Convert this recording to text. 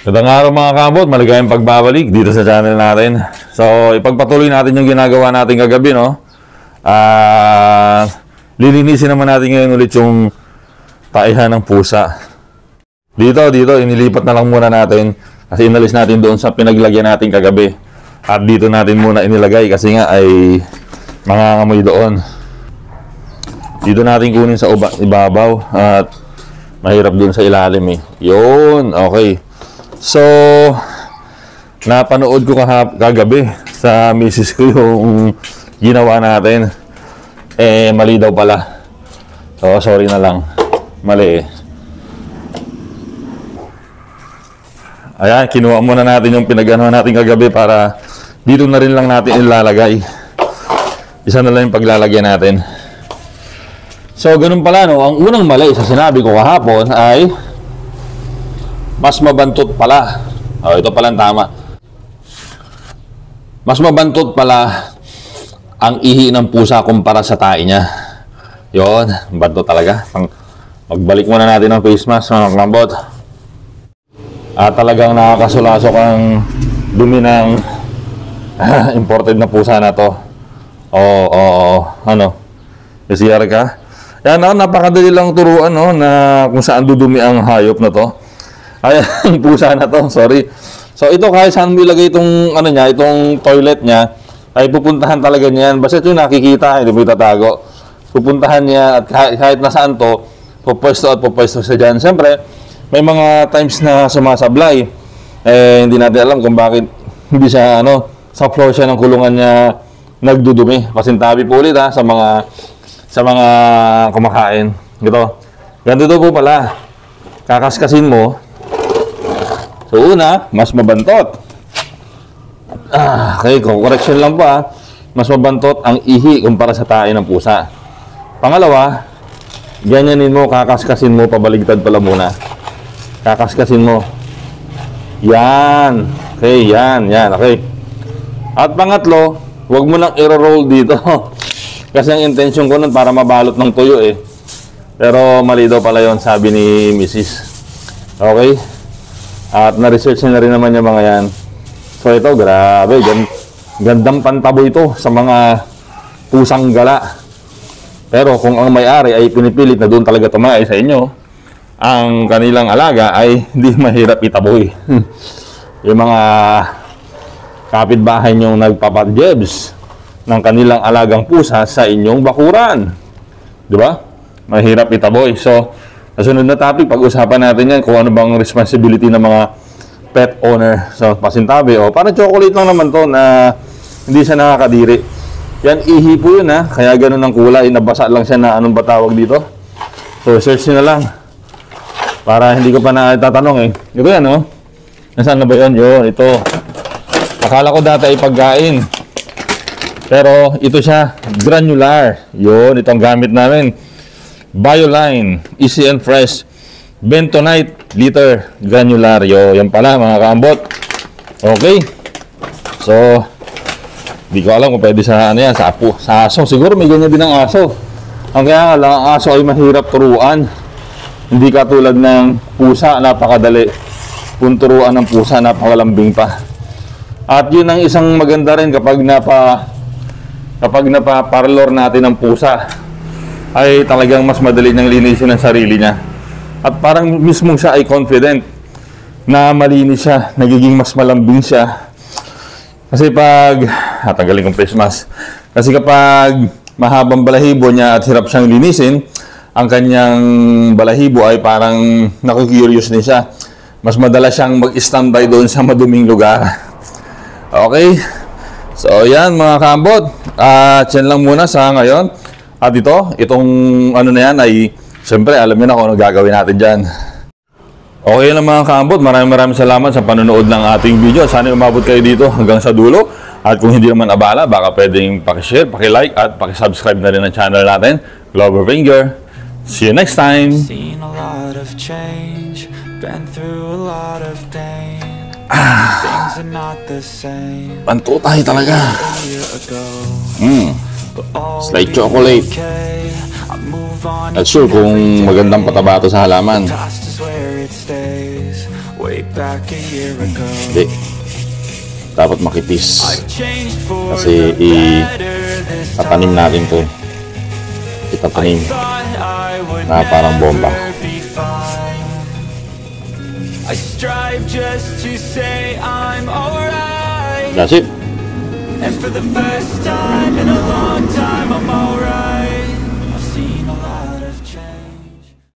Magandang araw mga kabot, maligayang pagbabalik dito sa channel natin. So, ipagpatuloy natin yung ginagawa natin kagabi, no? Lilinisin naman natin ngayon ulit yung taihan ng pusa. Dito, inilipat na lang muna natin kasi inalis natin doon sa pinaglagyan natin kagabi. At dito natin muna inilagay kasi nga ay mangangamoy doon. Dito natin kunin sa ibabaw at mahirap doon sa ilalim eh. Yun, okay. So, napanood ko kagabi sa misis ko yung ginawa natin. Mali daw pala. So, sorry na lang. Mali eh. Ayan, kinuha muna natin yung pinag-ano natin kagabi para dito na rin lang natin ilalagay. Isa na lang yung paglalagyan natin. So, ganun pala, no? Ang unang mali sa sinabi ko kahapon ay mas mabantot pala. Ito palang tama. Mas mabantot pala ang ihi ng pusa kumpara sa tae niya. Yun, bantot talaga. Magbalik muna natin ang face mask, mga klambot. At talagang nakakasulasok ang dumi ng imported na pusa na to. Ano? CR ka? Yan, napakadali lang turuan, no, na kung saan dudumi ang hayop na to. Ay, ang pusa na to, sorry. So, ito kahit saan mo ilagay itong, ano niya, itong toilet niya, ay pupuntahan talaga niyan. Basta ito yung nakikita, hindi mo itatago. Pupuntahan niya at kahit nasaan to, pupwesto siya dyan. Siyempre, may mga times na sumasablay. Hindi natin alam kung bakit hindi siya, sa floor siya ng kulungan niya nagdudumi. Pasintabi po ulit sa mga kumakain. Ganito po pala. Kakaskasin mo. So, una, mas mabantot. Okay, correction lang pa. Mas mabantot ang ihi kumpara sa tae ng pusa. Pangalawa, ganyanin mo, kakaskasin mo, pabaligtad pala muna. Kakaskasin mo. Yan. Okay, yan, okay. At pangatlo, huwag mo nang i-roll dito. Kasi ang intention ko nun para mabalot ng tuyo eh. Pero mali daw pala yon, sabi ni Mrs. Okay? At na-research na rin naman yung mga yan. So ito, grabe, gandang pantabo ito sa mga pusang gala. Pero kung ang may-ari ay pinipilit na doon talaga tumae sa inyo, ang kanilang alaga ay hindi mahirap itaboy. Yung mga kapitbahay nyong nagpapadjebs ng kanilang alagang pusa sa inyong bakuran. Di ba? Mahirap itaboy. So, kasunod na topic, pag-usapan natin yan kung ano bang responsibility ng mga pet owner. So, pasintabi. Parang chocolate lang naman to na hindi siya nakakadiri. Yan, ihi po yun Kaya ganun ang kulay. Nabasa lang siya na anong ba tawag dito. So, search nyo na lang. Para hindi ko pa natatanong eh. Ito yan, Nasaan na ba yan? Yun, ito. Akala ko dati ay pagkain. Pero, ito siya. Granular. Yun, itong gamit namin. Bioline, Easy and Fresh, Bentonite, liter, granular. Yan pala mga kaambot. Okay. So, di ko alam kung pwede sa yan, sa aso. Siguro may ganyan din ang aso. Ang kaya nga lang, ang aso ay mahirap turuan. Hindi katulad ng pusa, napakadali. Kung turuan ng pusa, napakalambing pa. At yun ang isang maganda rin kapag napaparlor natin ng pusa, ay talagang mas madali niyang linisin ang sarili niya. At parang mismo siya ay confident na malinis siya, nagiging mas malambing siya. Kasi tanggalin kong face mask. Kasi kapag mahabang balahibo niya at hirap siyang linisin, ang kanyang balahibo ay parang nakikurious din siya. Mas madalas siyang mag-standby doon sa maduming lugar. Okay? So, yan mga kaambot. Yan lang muna sa ngayon. At itong ano na yan ay, siyempre, alam niyo na kung ano gagawin natin dyan. Okay lang mga kaambot, maraming salamat sa panonood ng ating video. Sana umabot kayo dito hanggang sa dulo. At kung hindi naman abala, baka pwedeng pakishare, pakilike, at pakisubscribe na rin ang channel natin, Glover Finger. See you next time! Seen a lot of change, been through a lot of pain. Things are not the same. Panto tayo talaga. Slight chocolate. Not sure kung magandang pataba ito sa halaman. back a year ago. Hindi. Dapat makipis. I've changed for Kasi the better this tatanim time. natin to. Itatanim Thought I would na parang bomba. never be fine. I strive just to say I'm alright. That's it. And for the first time in a long time I'm alright.